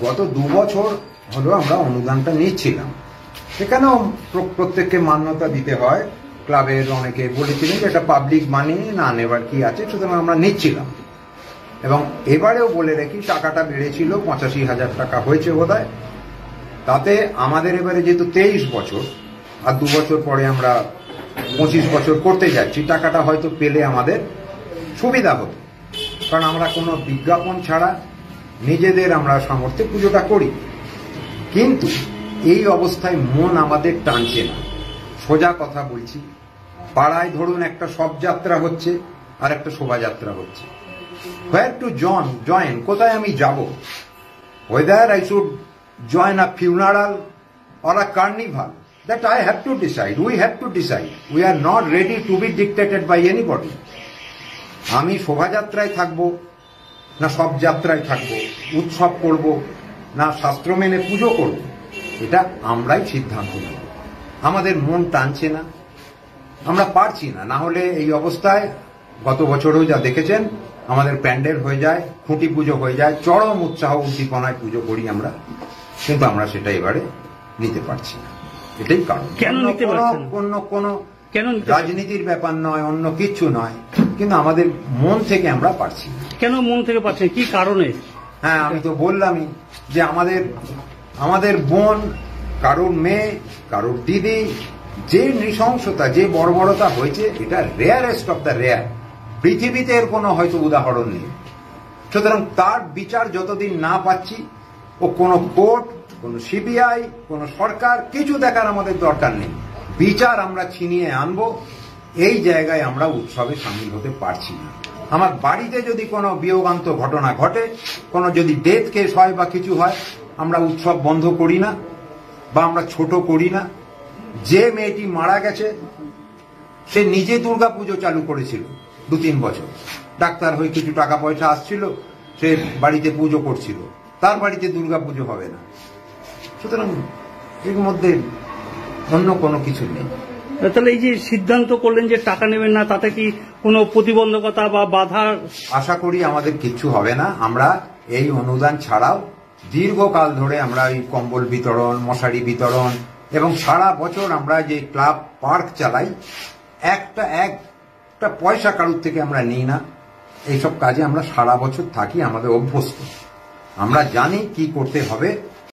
গত 2 বছর হলো আমরা অনুদানটা নিচ্ছিলাম। সেখানেও প্রত্যেককে মান্যতা দিতে হয়। ক্লাবের অনেকে বলেছিলেন যে এটা পাবলিক মানি, না নেবার কি আছে, সুতরাং আমরা নিচ্ছিলাম। এবং এবারেও বলে রাখি, টাকাটা বেড়েছিল, 85,000 টাকা হয়েছে বোধহয়। তাতে আমাদের এবারে যেহেতু 23 বছর, আর 2 বছর পরে আমরা 25 বছর করতে যাচ্ছি, টাকাটা হয়তো পেলে আমাদের সুবিধা হতো। কারণ আমরা কোনো বিজ্ঞাপন ছাড়া নিজেদের আমরা সামর্থ্যে পুজোটা করি। কিন্তু এই অবস্থায় মন আমাদের টানছে না। সোজা কথা বলছি, পাড়ায় ধরুন একটা শবযাত্রা হচ্ছে আর একটা শোভাযাত্রা হচ্ছে। হোয়ার টু জয়েন, কোথায় আমি যাব? whether I should join a funeral or a carnival, that I have to decide. We have to decide. We are not ready to be dictated by anybody. আমি শোভাযাত্রায় থাকবো না শবযাত্রায় থাকবো, উৎসব করব না শাস্ত্র মেনে পুজো করব, এটা আমরাই সিদ্ধান্ত নেব। আমাদের মন টানছে না, আমরা পারছি না। না হলে এই অবস্থায় গত বছরও যা দেখেছেন, আমাদের প্যান্ডেল হয়ে যায়, খুঁটি পুজো হয়ে যায়, চরম উৎসাহ উদ্দীপনায় পুজো করি আমরা, কিন্তু আমরা সেটা এবারে নিতে পারছি না। এটাই কারণ। কেন রাজনীতির ব্যাপার নয়, অন্য কিচ্ছু নয়, কিন্তু আমাদের মন থেকে আমরা পারছি না। কেন মন থেকে পারছি, কি কারণে? হ্যাঁ, আমি তো বললামই যে আমাদের বোন, কারোর মেয়ে, কারোর দিদি, যে নৃশংসতা, যে বর্বরতা হয়েছে, এটা রেয়ারেস্ট অফ দ্য রেয়ার। পৃথিবীতে এর কোনো হয়তো উদাহরণ নেই। সুতরাং তার বিচার যতদিন না পাচ্ছি, ও কোনো কোর্ট, কোনো সিবিআই, কোনো সরকার, কিছু দেখার আমাদের দরকার নেই। বিচার আমরা ছিনিয়ে আনবো, এই জায়গায় আমরা উৎসবে সামিল হতে পারছি না। আমার বাড়িতে যদি কোনো বিয়োগান্ত ঘটনা ঘটে, কোনো যদি ডেথ কেস হয় বা কিছু হয়, আমরা উৎসব বন্ধ করি না বা আমরা ছোট করি না। যে মেয়েটি মারা গেছে, সে নিজে দুর্গাপুজো চালু করেছিল 2-3 বছর। ডাক্তার হয়ে কিছু টাকা পয়সা আসছিল, সে বাড়িতে পুজো করছিল, তার বাড়িতে দুর্গাপুজো হবে না। সুতরাং এর মধ্যে অন্য কোনো কিছু নেই। তাহলে এই যে সিদ্ধান্ত করলেন যে টাকা নেবেন না, তাতে কি কোনো প্রতিবন্ধকতা বা বাধা? আশা করি আমাদের কিচ্ছু হবে না। আমরা এই অনুদান ছাড়াও দীর্ঘকাল ধরে আমরা এই কম্বল বিতরণ, মশারি বিতরণ এবং সারা বছর আমরা যে ক্লাব পার্ক চালাই, একটা পয়সা কারুর থেকে আমরা নিই না। এইসব কাজে আমরা সারা বছর থাকি, আমাদের অভ্যস্ত। আমরা জানি কি করতে হবে,